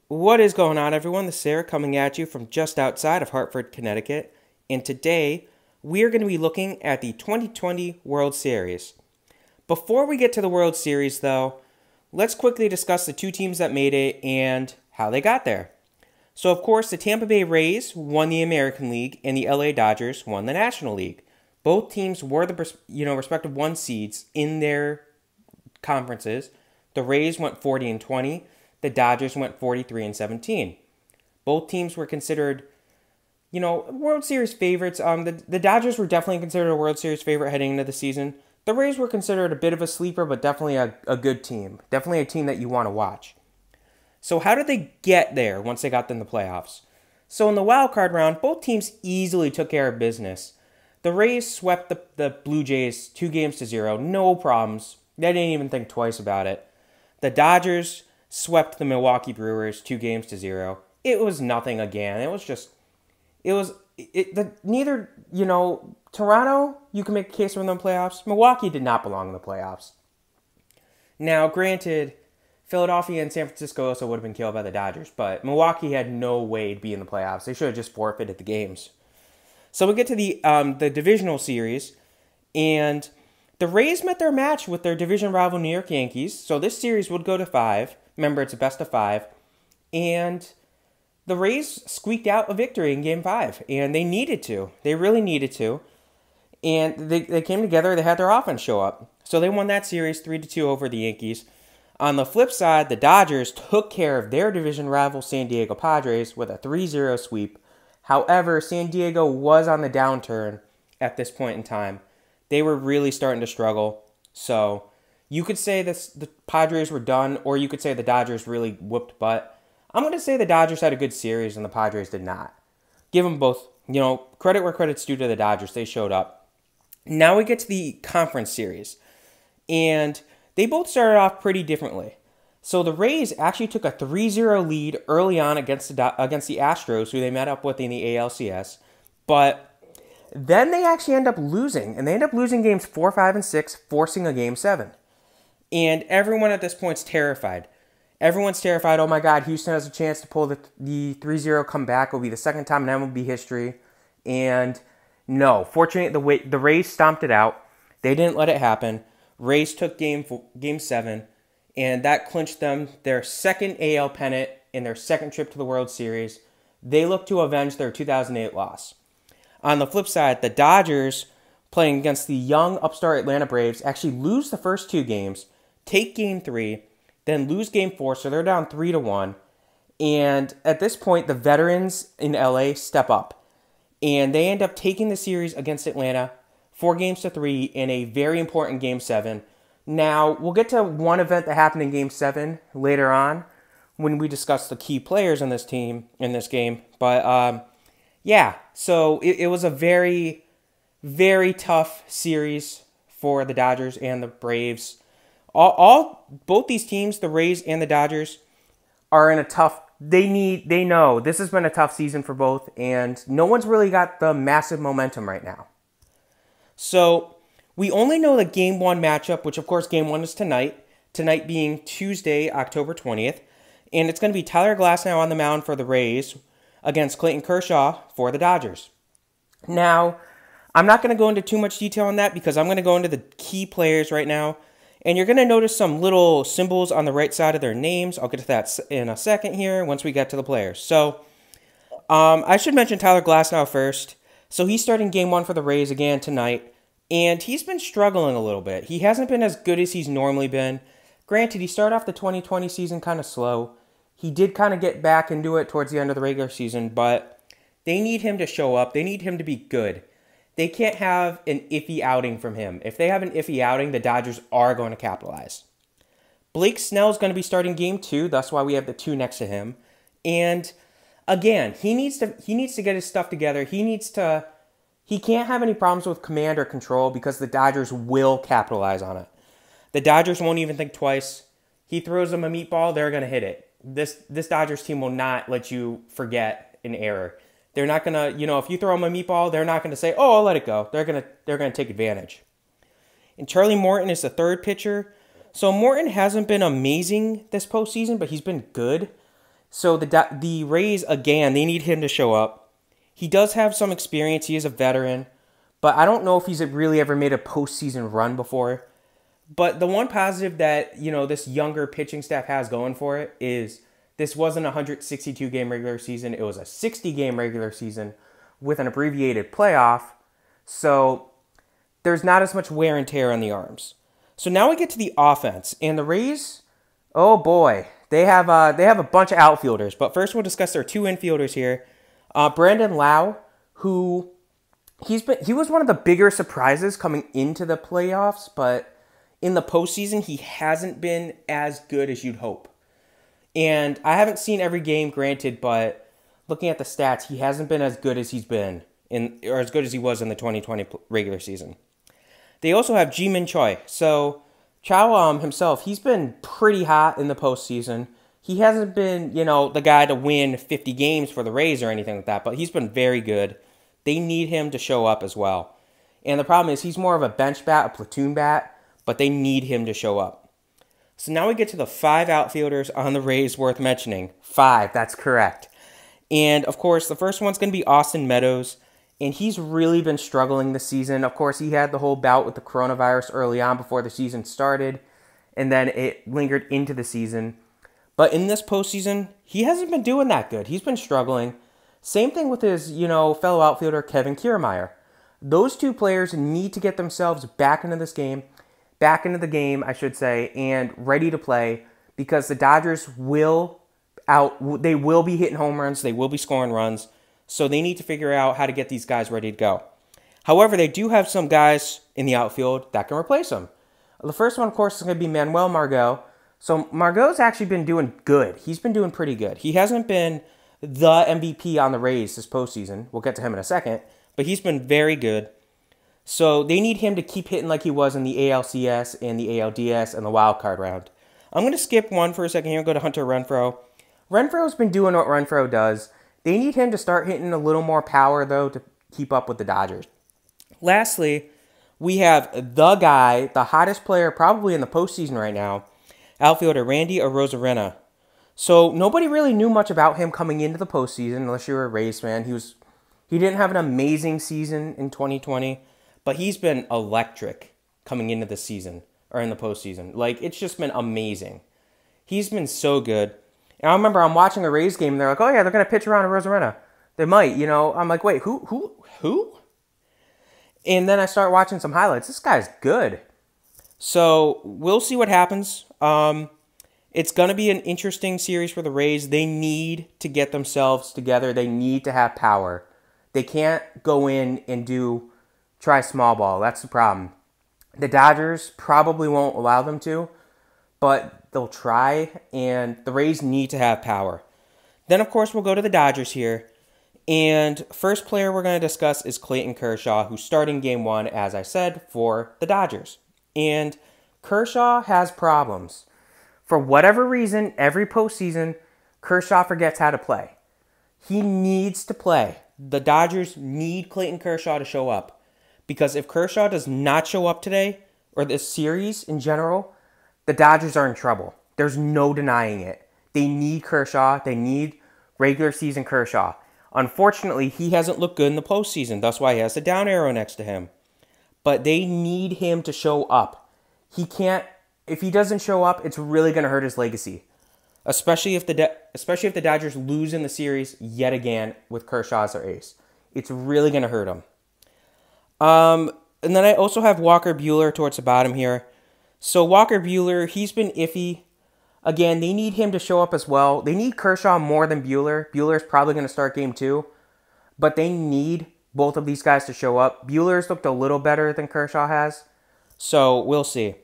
What is going on, everyone? This is Sarah coming at you from just outside of Hartford, Connecticut. And today, we are going to be looking at the 2020 World Series. Before we get to the World Series, though, let's quickly discuss the two teams that made it and how they got there. So, of course, the Tampa Bay Rays won the American League and the LA Dodgers won the National League. Both teams were the respective one seeds in their conferences. The Rays went 40-20. The Dodgers went 43-17. Both teams were considered, World Series favorites. The Dodgers were definitely considered a World Series favorite heading into the season. The Rays were considered a bit of a sleeper, but definitely a good team. Definitely a team that you want to watch. So how did they get there once they got in the playoffs? So in the wild card round, both teams easily took care of business. The Rays swept the Blue Jays 2-0, no problems. They didn't even think twice about it. The Dodgers swept the Milwaukee Brewers 2-0. It was nothing again. Toronto, you can make a case for them in the playoffs. Milwaukee did not belong in the playoffs. Now, granted, Philadelphia and San Francisco also would have been killed by the Dodgers, but Milwaukee had no way to be in the playoffs. They should have just forfeited the games. So we get to the divisional series, and the Rays met their match with their division rival New York Yankees. So this series would go to 5. Remember, it's a best of 5. And the Rays squeaked out a victory in Game 5. And they needed to. They really needed to. And they came together. They had their offense show up. So they won that series 3-2 over the Yankees. On the flip side, the Dodgers took care of their division rival San Diego Padres with a 3-0 sweep. However, San Diego was on the downturn at this point in time. They were really starting to struggle. So you could say the Padres were done, or you could say the Dodgers really whooped butt. I'm going to say the Dodgers had a good series and the Padres did not. Give them both, credit where credit's due to the Dodgers. They showed up. Now we get to the conference series. And they both started off pretty differently. So the Rays actually took a 3-0 lead early on against the Astros, who they met up with in the ALCS. But then they actually end up losing, and they end up losing games 4, 5, and 6, forcing a Game 7. And everyone at this point is terrified. Everyone's terrified. Oh my God, Houston has a chance to pull the 3-0 comeback. It'll be the second time in MLB history. And no, fortunately, the Rays stomped it out. They didn't let it happen. Rays took Game 7, and that clinched them their second AL pennant in their second trip to the World Series. They look to avenge their 2008 loss. On the flip side, the Dodgers, playing against the young upstart Atlanta Braves, actually lose the first 2 games, take Game 3, then lose Game 4, so they're down 3-1. And at this point, the veterans in LA step up. And they end up taking the series against Atlanta 4-3 in a very important Game 7. Now, we'll get to one event that happened in Game 7 later on when we discuss the key players in this game. But, yeah, so it was a very, very tough series for the Dodgers and the Braves. Both these teams, the Rays and the Dodgers, are in a tough. They know this has been a tough season for both, and no one's really got the massive momentum right now. So we only know the Game 1 matchup, which of course Game 1 is tonight. Tonight being Tuesday, October 20th, and it's going to be Tyler Glasnow on the mound for the Rays against Clayton Kershaw for the Dodgers. Now, I'm not going to go into too much detail on that because I'm going to go into the key players right now. And you're going to notice some little symbols on the right side of their names. I'll get to that in a second here once we get to the players. So, I should mention Tyler Glasnow first. So he's starting Game 1 for the Rays again tonight. And he's been struggling a little bit. He hasn't been as good as he's normally been. Granted, he started off the 2020 season kind of slow. He did kind of get back into it towards the end of the regular season, but they need him to show up. They need him to be good. They can't have an iffy outing from him. If they have an iffy outing, the Dodgers are going to capitalize. Blake Snell's going to be starting Game 2. That's why we have the 2 next to him. And again, he needs to get his stuff together. He can't have any problems with command or control because the Dodgers will capitalize on it. The Dodgers won't even think twice. He throws them a meatball, they're going to hit it. This Dodgers team will not let you forget an error. They're not going to, if you throw them a meatball, they're not going to say, "Oh, I'll let it go." They're going to take advantage. And Charlie Morton is the third pitcher. So Morton hasn't been amazing this postseason, but he's been good. So the Rays, again, they need him to show up. He does have some experience. He is a veteran. But I don't know if he's really ever made a postseason run before. But the one positive that, this younger pitching staff has going for it is this wasn't a 162-game regular season. It was a 60-game regular season with an abbreviated playoff. So there's not as much wear and tear on the arms. So now we get to the offense. And the Rays, oh boy, they have a bunch of outfielders. But first we'll discuss their two infielders here. Brandon Lau, who he was one of the bigger surprises coming into the playoffs, but in the postseason, he hasn't been as good as you'd hope. And I haven't seen every game, granted, but looking at the stats, he hasn't been as good as he's been or as good as he was in the 2020 regular season. They also have Ji-Min Choi. So Chow himself, he's been pretty hot in the postseason. He hasn't been, the guy to win 50 games for the Rays or anything like that, but he's been very good. They need him to show up as well. And the problem is he's more of a bench bat, a platoon bat, but they need him to show up. So now we get to the 5 outfielders on the Rays worth mentioning. 5, that's correct. And, of course, the first one's going to be Austin Meadows, and he's really been struggling this season. Of course, he had the whole bout with the coronavirus early on before the season started, and then it lingered into the season. But in this postseason, he hasn't been doing that good. He's been struggling. Same thing with his, fellow outfielder, Kevin Kiermaier. Those two players need to get themselves back into the game, I should say, and ready to play, because the Dodgers will be hitting home runs, they will be scoring runs, so they need to figure out how to get these guys ready to go. However, they do have some guys in the outfield that can replace them. The first one, of course, is going to be Manuel Margot. So Margot's actually been doing good. He's been doing pretty good. He hasn't been the MVP on the Rays this postseason. We'll get to him in a second, but he's been very good. So they need him to keep hitting like he was in the ALCS and the ALDS and the wild card round. I'm going to skip one for a second here and go to Hunter Renfroe. Renfroe's been doing what Renfroe does. They need him to start hitting a little more power, though, to keep up with the Dodgers. Lastly, we have the guy, the hottest player probably in the postseason right now, outfielder Randy Arozarena. So nobody really knew much about him coming into the postseason, unless you were a Rays fan. He didn't have an amazing season in 2020. But he's been electric coming into the season, or in the postseason. Like, it's just been amazing. He's been so good. And I remember I'm watching a Rays game, and they're like, oh yeah, they're going to pitch around a Arozarena. They might, I'm like, wait, who? And then I start watching some highlights. This guy's good. So, we'll see what happens. It's going to be an interesting series for the Rays. They need to get themselves together. They need to have power. They can't go in and try small ball. That's the problem. The Dodgers probably won't allow them to, but they'll try, and the Rays need to have power. Then, of course, we'll go to the Dodgers here. And first player we're going to discuss is Clayton Kershaw, who's starting Game 1, as I said, for the Dodgers. And Kershaw has problems. For whatever reason, every postseason, Kershaw forgets how to play. He needs to play. The Dodgers need Clayton Kershaw to show up. Because if Kershaw does not show up today, or this series in general, the Dodgers are in trouble. There's no denying it. They need Kershaw. They need regular season Kershaw. Unfortunately, he hasn't looked good in the postseason. That's why he has the down arrow next to him. But they need him to show up. He can't. If he doesn't show up, it's really going to hurt his legacy. Especially if the Dodgers lose in the series yet again with Kershaw as their ace. It's really going to hurt him. And then I also have Walker Buehler towards the bottom here. So Walker Buehler, he's been iffy. Again, they need him to show up as well. They need Kershaw more than Buehler. Buehler's probably going to start Game 2. But they need both of these guys to show up. Buehler's looked a little better than Kershaw has. So we'll see.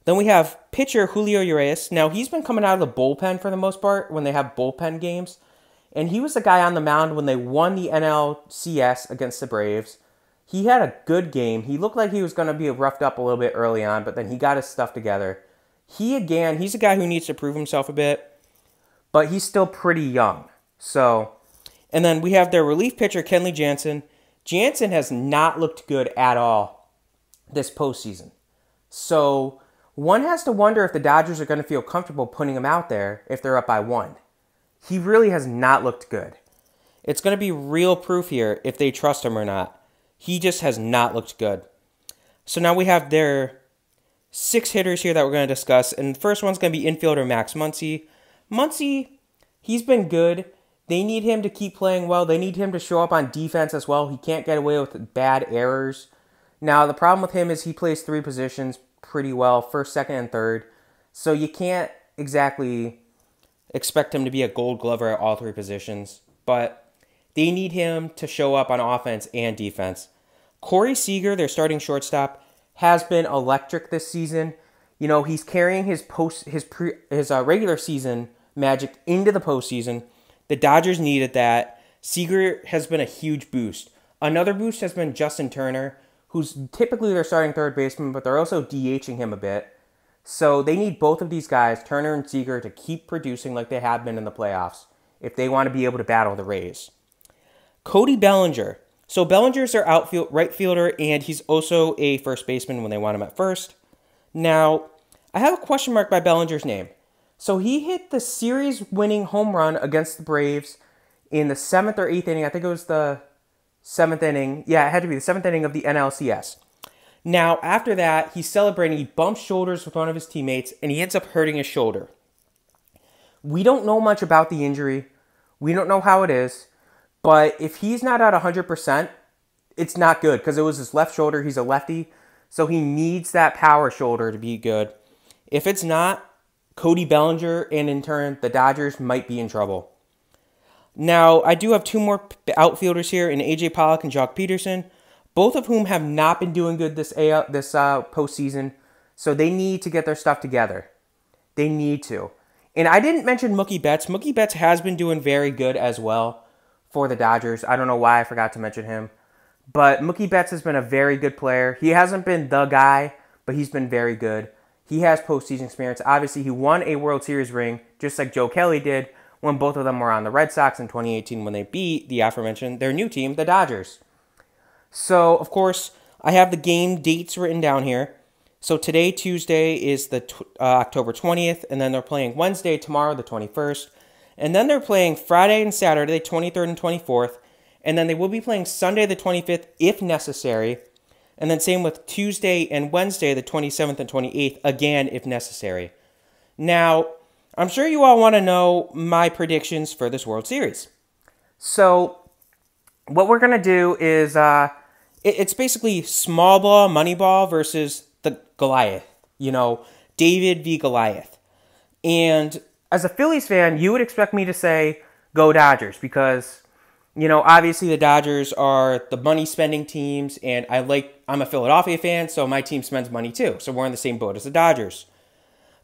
Then we have pitcher Julio Urias. Now, he's been coming out of the bullpen for the most part when they have bullpen games. And he was the guy on the mound when they won the NLCS against the Braves. He had a good game. He looked like he was going to be roughed up a little bit early on, but then he got his stuff together. He's a guy who needs to prove himself a bit, but he's still pretty young. So, and then we have their relief pitcher, Kenley Jansen. Jansen has not looked good at all this postseason. So, one has to wonder if the Dodgers are going to feel comfortable putting him out there if they're up by 1. he really has not looked good. It's going to be real proof here if they trust him or not. He just has not looked good. So now we have their 6 hitters here that we're going to discuss. And the first one's going to be infielder Max Muncy. Muncy, he's been good. They need him to keep playing well. They need him to show up on defense as well. He can't get away with bad errors. Now, the problem with him is he plays 3 positions pretty well, first, second, and third. So you can't exactly expect him to be a gold glover at all 3 positions. But they need him to show up on offense and defense. Corey Seager, their starting shortstop, has been electric this season. You know, he's carrying his regular season magic into the postseason. The Dodgers needed that. Seager has been a huge boost. Another boost has been Justin Turner, who's typically their starting third baseman, but they're also DHing him a bit. So they need both of these guys, Turner and Seager, to keep producing like they have been in the playoffs if they want to be able to battle the Rays. Cody Bellinger. So Bellinger's their right fielder, and he's also a first baseman when they want him at first. Now, I have a question mark by Bellinger's name. So he hit the series-winning home run against the Braves in the 7th or 8th inning. I think it was the 7th inning. Yeah, it had to be the 7th inning of the NLCS. Now, after that, he's celebrating. He bumps shoulders with one of his teammates, and he ends up hurting his shoulder. We don't know much about the injury. We don't know how it is. But if he's not at 100%, it's not good because it was his left shoulder. He's a lefty, so he needs that power shoulder to be good. If it's not, Cody Bellinger and in turn, the Dodgers might be in trouble. Now, I do have 2 more outfielders here in A.J. Pollock and Jock Peterson, both of whom have not been doing good this postseason, so they need to get their stuff together. They need to. And I didn't mention Mookie Betts. Mookie Betts has been doing very good as well for the Dodgers. I don't know why I forgot to mention him. But Mookie Betts has been a very good player. He hasn't been the guy, but he's been very good. He has postseason experience. Obviously, he won a World Series ring, just like Joe Kelly did when both of them were on the Red Sox in 2018 when they beat the aforementioned, their new team, the Dodgers. So, of course, I have the game dates written down here. So today, Tuesday, is the October 20th, and then they're playing Wednesday, tomorrow, the 21st. And then they're playing Friday and Saturday, 23rd and 24th. And then they will be playing Sunday, the 25th, if necessary. And then same with Tuesday and Wednesday, the 27th and 28th, again, if necessary. Now, I'm sure you all want to know my predictions for this World Series. So, what we're going to do is, it's basically small ball, money ball versus the Goliath. You know, David v. Goliath. And as a Phillies fan, you would expect me to say, go Dodgers, because, you know, obviously the Dodgers are the money-spending teams, and I'm a Philadelphia fan, so my team spends money too, so we're in the same boat as the Dodgers.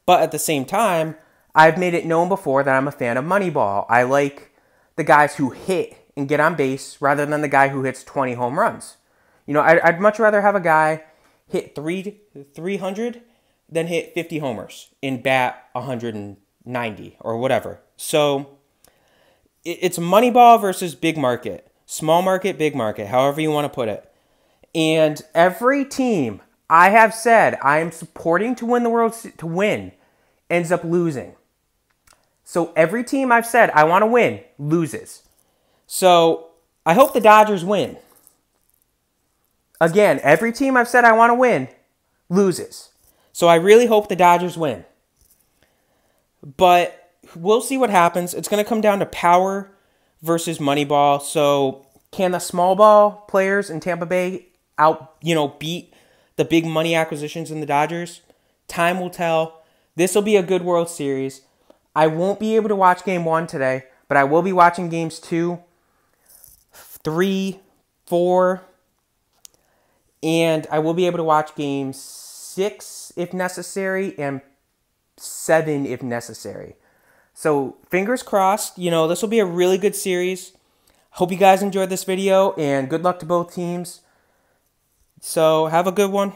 But at the same time, I've made it known before that I'm a fan of Moneyball. I like the guys who hit and get on base rather than the guy who hits 20 home runs. You know, I'd much rather have a guy hit 300 than hit 50 homers and bat 190 or whatever. So it's Moneyball versus big market. Small market, big market, however you want to put it. And every team I have said I am supporting to win ends up losing. So every team I've said I want to win loses. So I hope the Dodgers win. Again, every team I've said I want to win loses. So I really hope the Dodgers win. But we'll see what happens. It's going to come down to power versus Moneyball. So can the small ball players in Tampa Bay beat the big money acquisitions in the Dodgers? Time will tell. This will be a good World Series. I won't be able to watch Game 1 today, but I will be watching Games 2, 3, 4, and I will be able to watch Game 6 if necessary, and 7 if necessary. So, fingers crossed, this will be a really good series. Hope you guys enjoyed this video, and good luck to both teams. So, have a good one.